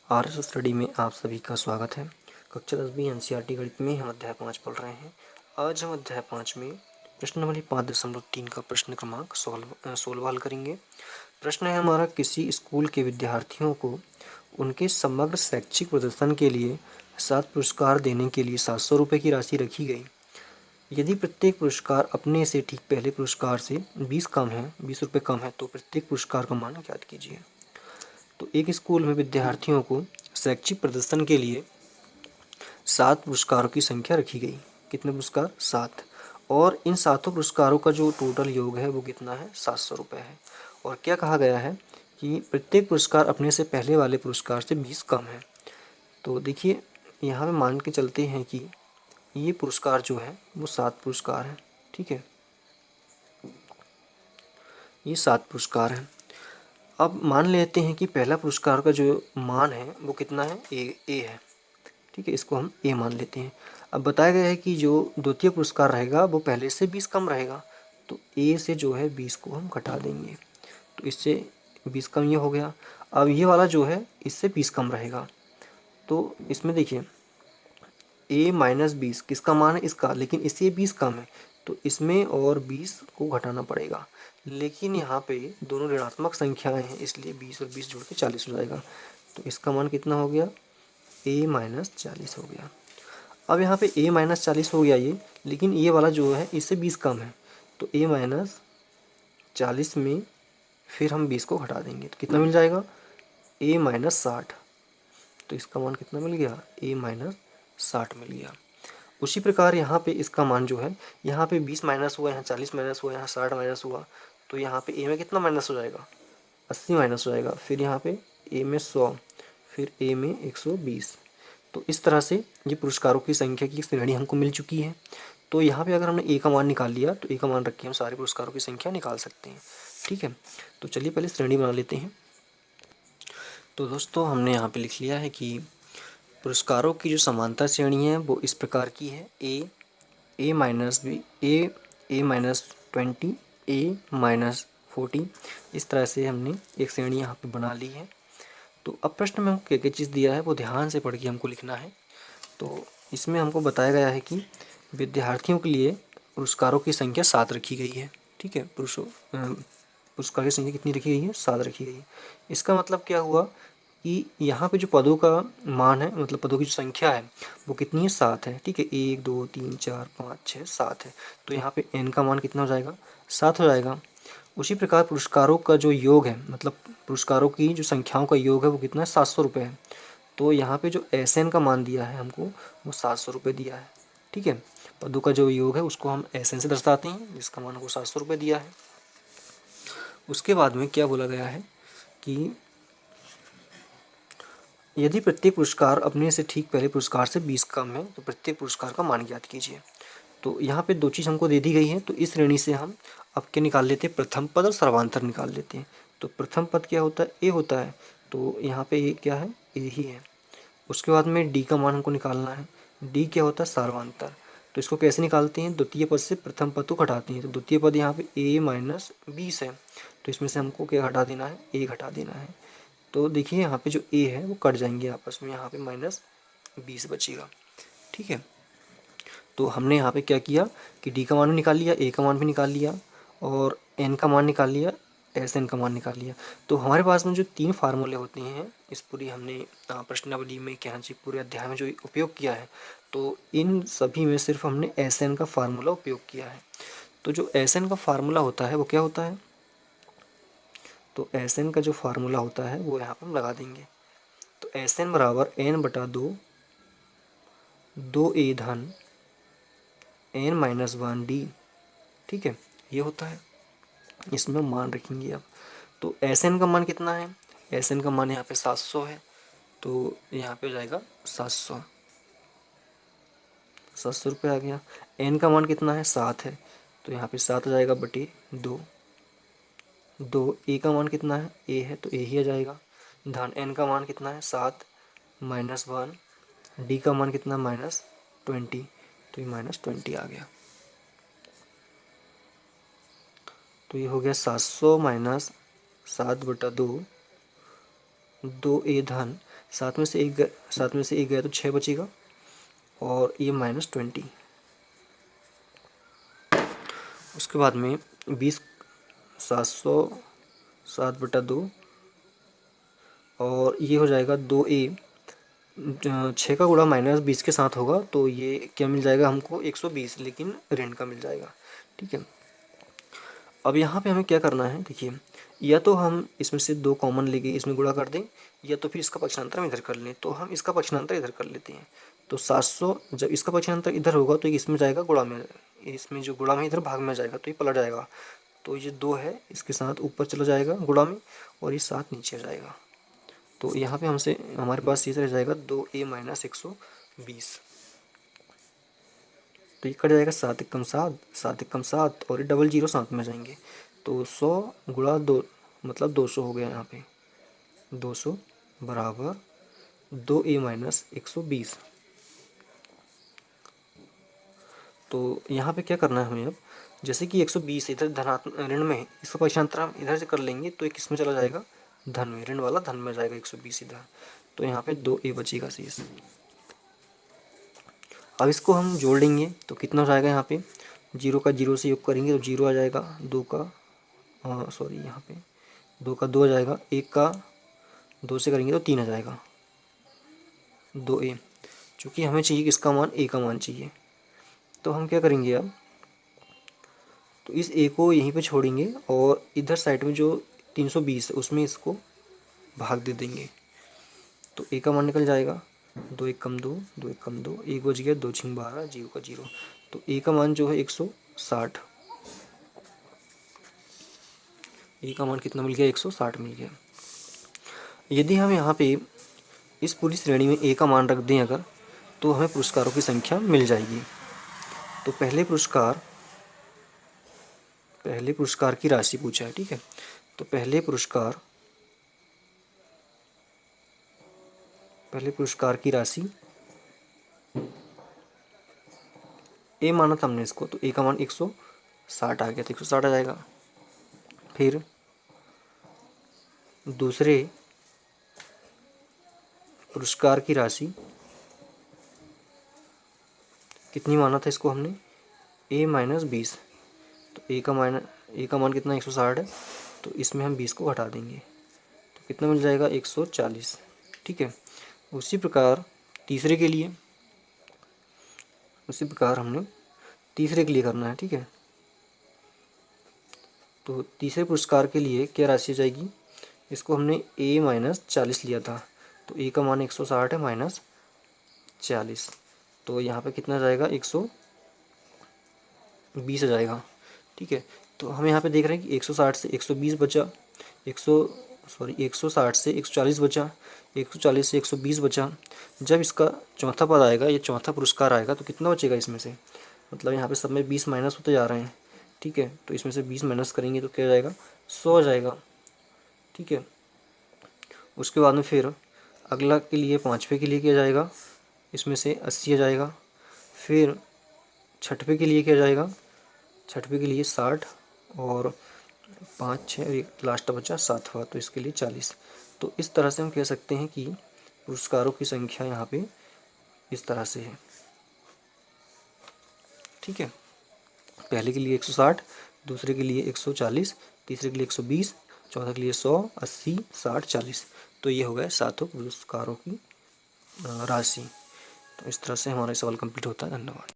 RS study में आप सभी का स्वागत है। कक्षा 10वीं एनसीईआरटी गणित में हम अध्याय 5 पढ़ रहे हैं। आज हम अध्याय 5 में प्रश्नावली 5.3 का प्रश्न क्रमांक 16 हल करेंगे। प्रश्न है हमारा, किसी स्कूल के विद्यार्थियों को उनके समग्र शैक्षिक प्रदर्शन के लिए 7 पुरस्कार देने के लिए 700 रुपये की राशि रखी गई। यदि प्रत्येक पुरस्कार अपने से ठीक पहले पुरस्कार से 20 रुपये कम है तो प्रत्येक पुरस्कार का मान ज्ञात कीजिए। तो एक स्कूल में विद्यार्थियों को शैक्षिक प्रदर्शन के लिए 7 पुरस्कारों की संख्या रखी गई। कितने पुरस्कार? 7। और इन 7 पुरस्कारों का जो टोटल योग है वो कितना है? 700 रुपये है। और क्या कहा गया है कि प्रत्येक पुरस्कार अपने से पहले वाले पुरस्कार से 20 कम है। तो देखिए, यहाँ पे मान के चलते हैं कि ये पुरस्कार जो है वो 7 पुरस्कार हैं। ठीक है, ये 7 पुरस्कार हैं। अब मान लेते हैं कि पहला पुरस्कार का जो मान है वो कितना है? ए है। ठीक है, इसको हम ए मान लेते हैं। अब बताया गया है कि जो द्वितीय पुरस्कार रहेगा वो पहले से 20 कम रहेगा, तो ए से जो है 20 को हम घटा देंगे, तो इससे 20 कम ये हो गया। अब ये वाला जो है इससे 20 कम रहेगा, तो इसमें देखिए ए माइनस 20 किसका मान है? इसका, लेकिन इससे 20 कम है तो इसमें और 20 को घटाना पड़ेगा। लेकिन यहाँ पे दोनों ऋणात्मक संख्याएं हैं, इसलिए 20 और 20 जोड़ के 40 हो जाएगा। तो इसका मान कितना हो गया? ए माइनस 40 हो गया। अब यहाँ पे ए माइनस 40 हो गया ये, लेकिन ये वाला जो है इससे 20 कम है, तो ए माइनस 40 में फिर हम 20 को घटा देंगे तो कितना मिल जाएगा? ए माइनस 60। तो इसका मान कितना मिल गया? ए माइनस 60 मिल गया। उसी प्रकार यहाँ पे इसका मान जो है, यहाँ पे 20 माइनस हुआ, यहाँ 40 माइनस हुआ, यहाँ 60 माइनस हुआ, तो यहाँ पे ए में कितना माइनस हो जाएगा? 80 माइनस हो जाएगा। फिर यहाँ पे ए में 100, फिर ए में 120। तो इस तरह से ये पुरस्कारों की संख्या की श्रेणी हमको मिल चुकी है। तो यहाँ पे अगर हमने ए का मान निकाल लिया तो ए का मान रख के हम सारे पुरस्कारों की संख्या निकाल सकते हैं। ठीक है, तो चलिए पहले श्रेणी बना लेते हैं। तो दोस्तों, हमने यहाँ पे लिख लिया है कि पुरस्कारों की जो समांतर श्रेणी है वो इस प्रकार की है: ए माइनस बी, ए माइनस 20, ए माइनस 40। इस तरह से हमने एक श्रेणी यहाँ पे बना ली है। तो अब प्रश्न में हमको क्या क्या चीज़ दिया है वो ध्यान से पढ़ के हमको लिखना है। तो इसमें हमको बताया गया है कि विद्यार्थियों के लिए पुरस्कारों की संख्या 7 रखी गई है। ठीक है, पुरस्कार की संख्या कितनी रखी गई है? 7 रखी गई है। इसका मतलब क्या हुआ कि यहाँ पे जो पदों का मान है, मतलब पदों की जो संख्या है वो कितनी है? 7 है। ठीक है, 1 2 3 4 5 6 7 है, तो यहाँ पे n का मान कितना हो जाएगा? 7 हो जाएगा। उसी प्रकार पुरस्कारों का जो योग है, मतलब पुरस्कारों की जो संख्याओं का योग है वो कितना है? 700 रुपये है। तो यहाँ पे जो SN का मान दिया है हमको वो 700 रुपये दिया है। ठीक है, पदों का जो योग है उसको हम SN से दर्शाते हैं, जिसका मान हमको 700 रुपये दिया है। उसके बाद में क्या बोला गया है कि यदि प्रत्येक पुरस्कार अपने से ठीक पहले पुरस्कार से 20 कम है तो प्रत्येक पुरस्कार का मान ज्ञात कीजिए। तो यहाँ पे 2 चीज़ हमको दे दी गई है, तो इस श्रेणी से हम अब क्या निकाल लेते हैं? प्रथम पद और सर्वांतर निकाल लेते हैं। तो प्रथम पद क्या होता है? ए होता है, तो यहाँ पे ए क्या है? ए ही है। उसके बाद में डी का मान हमको निकालना है। डी क्या होता है? सर्वांतर। तो इसको कैसे निकालते हैं? द्वितीय पद से प्रथम पद को घटाते हैं। तो द्वितीय पद यहाँ पे ए माइनस 20 है, तो इसमें से हमको क्या घटा देना है? ए घटा देना है। तो देखिए यहाँ पे जो ए है वो कट जाएंगे आपस में, यहाँ पे माइनस 20 बचेगा। ठीक है, तो हमने यहाँ पे क्या किया कि डी का मान भी निकाल लिया, ए का मान भी निकाल लिया, और एन का मान निकाल लिया, एस एन का मान निकाल लिया। तो हमारे पास में जो 3 फार्मूले होते हैं, इस पूरी हमने प्रश्नावली में क्या चाहिए पूरे अध्याय में जो उपयोग किया है, तो इन सभी में सिर्फ हमने एस एन का फार्मूला उपयोग किया है। तो जो एस एन का फार्मूला होता है वो क्या होता है? तो एस एन का जो फार्मूला होता है वो यहाँ पर हम लगा देंगे। तो एस एन बराबर एन बटा 2 ए धन एन माइनस 1 डी। ठीक है, ये होता है, इसमें मान रखेंगे अब। तो एस एन का मान कितना है? एस एन का मान यहाँ पे 700 है, तो यहाँ पे हो जाएगा 700 रुपये आ गया। एन का मान कितना है? 7 है, तो यहाँ पे 7 हो जाएगा बटे 2। ए का मान कितना है? ए है, तो ए ही आ जाएगा। धन एन का मान कितना है? 7 माइनस 1। डी का मान कितना? -20, तो ये -20 आ गया। तो ये हो गया 700 माइनस 7 बटा 2 2A धन, सात में से एक गया तो 6 बचेगा, और ये -20। उसके बाद में 20 700 7/2, और ये हो जाएगा 2A, 6 का गुणा -20 के साथ होगा तो ये क्या मिल जाएगा हमको 120, लेकिन ऋण का मिल जाएगा। ठीक है, अब यहाँ पे हमें क्या करना है, देखिए, या तो हम इसमें से 2 कॉमन लेके इसमें गुणा कर दें, या तो फिर इसका पक्षांतर हम इधर कर लें। तो हम इसका पक्षांतर इधर कर लेते हैं। तो 700 जब इसका पक्षांतर इधर होगा तो इसमें जाएगा गुणा में, इसमें जो गुणा में इधर भाग में जाएगा तो ये पलट जाएगा। तो ये 2 है, इसके साथ ऊपर चला जाएगा गुणा में, और ये 7 नीचे आ जाएगा। तो यहाँ पे हमारे पास ये रह जाएगा 2A - 120। तो ये कट जाएगा, 7 एकम 7, 7 एकम 7, और ये डबल जीरो साथ में जाएंगे। तो 100 गुणा 2 मतलब 200 हो गया यहाँ पे। 200 बराबर 2A - 120। तो यहाँ पे क्या करना है हमें, अब जैसे कि 120 इधर धनात्मक ऋण में है, इसका पक्षांतर हम इधर से कर लेंगे तो ये किस में चला जाएगा, धन में, ऋण वाला धन में जाएगा 120 इधर। तो यहाँ पे 2A बचेगा शेष। अब इसको हम जोड़ लेंगे तो कितना हो जाएगा, यहाँ पे 0 का 0 से योग करेंगे तो 0 आ जाएगा, 2 का सॉरी यहाँ पे 2 का 2 आ जाएगा, 1 का 2 से करेंगे तो 3 आ जाएगा, 2A। चूँकि हमें चाहिए किसका मान, A का मान चाहिए। तो हम क्या करेंगे अब, तो इस A को यहीं पे छोड़ेंगे और इधर साइड में जो 320 है उसमें इसको भाग दे देंगे। तो A का मान निकल जाएगा, 2 एकम 2, 2 एकम 2, 1 बच गया, 2 छिंग 12, 0 का 0। तो A का मान जो है 160, A का मान कितना मिल गया, 160 मिल गया। यदि हम यहाँ पे इस पूरी श्रेणी में A का मान रख दें अगर, तो हमें पुरस्कारों की संख्या मिल जाएगी। तो पहले पुरस्कार की राशि पूछा है। ठीक है, तो पहले पुरस्कार की राशि A माना था हमने इसको, तो A का मान 160 आ गया, तो 160 आ जाएगा। फिर दूसरे पुरस्कार की राशि कितनी माना था इसको हमने, A - 20। तो A का मान कितना 160 है, तो इसमें हम 20 को घटा देंगे तो कितना मिल जाएगा 140। ठीक है, उसी प्रकार हमने तीसरे के लिए करना है। ठीक है, तो तीसरे पुरस्कार के लिए क्या राशि आ जाएगी, इसको हमने A - 40 लिया था, तो A का मान 160 है माइनस 40, तो यहाँ पे कितना जाएगा 120 आ जाएगा। ठीक है, तो हम यहाँ पे देख रहे हैं कि 160 से 120 बचा, 160 से 140 बचा, 140 से 120 बचा। जब इसका चौथा पद आएगा, ये चौथा पुरस्कार आएगा, तो कितना बचेगा इसमें से, मतलब यहाँ पे सब में 20 माइनस होते जा रहे हैं। ठीक है, तो इसमें से 20 माइनस करेंगे तो क्या जाएगा, 100 आ जाएगा। ठीक है, उसके बाद में फिर अगला के लिए, पाँचवें के लिए क्या जाएगा, इसमें से 80 आ जाएगा। फिर छठवें के लिए क्या जाएगा, छठवें के लिए 60, और 5 6 और एक लास्ट बचा 7वां, तो इसके लिए 40। तो इस तरह से हम कह सकते हैं कि पुरस्कारों की संख्या यहाँ पे इस तरह से है। ठीक है, पहले के लिए 160, दूसरे के लिए 140, तीसरे के लिए 120, चौथे के लिए 100, 80, 60, 40। तो ये हो गया सातों पुरस्कारों की राशि। तो इस तरह से हमारा सवाल कंप्लीट होता है। धन्यवाद।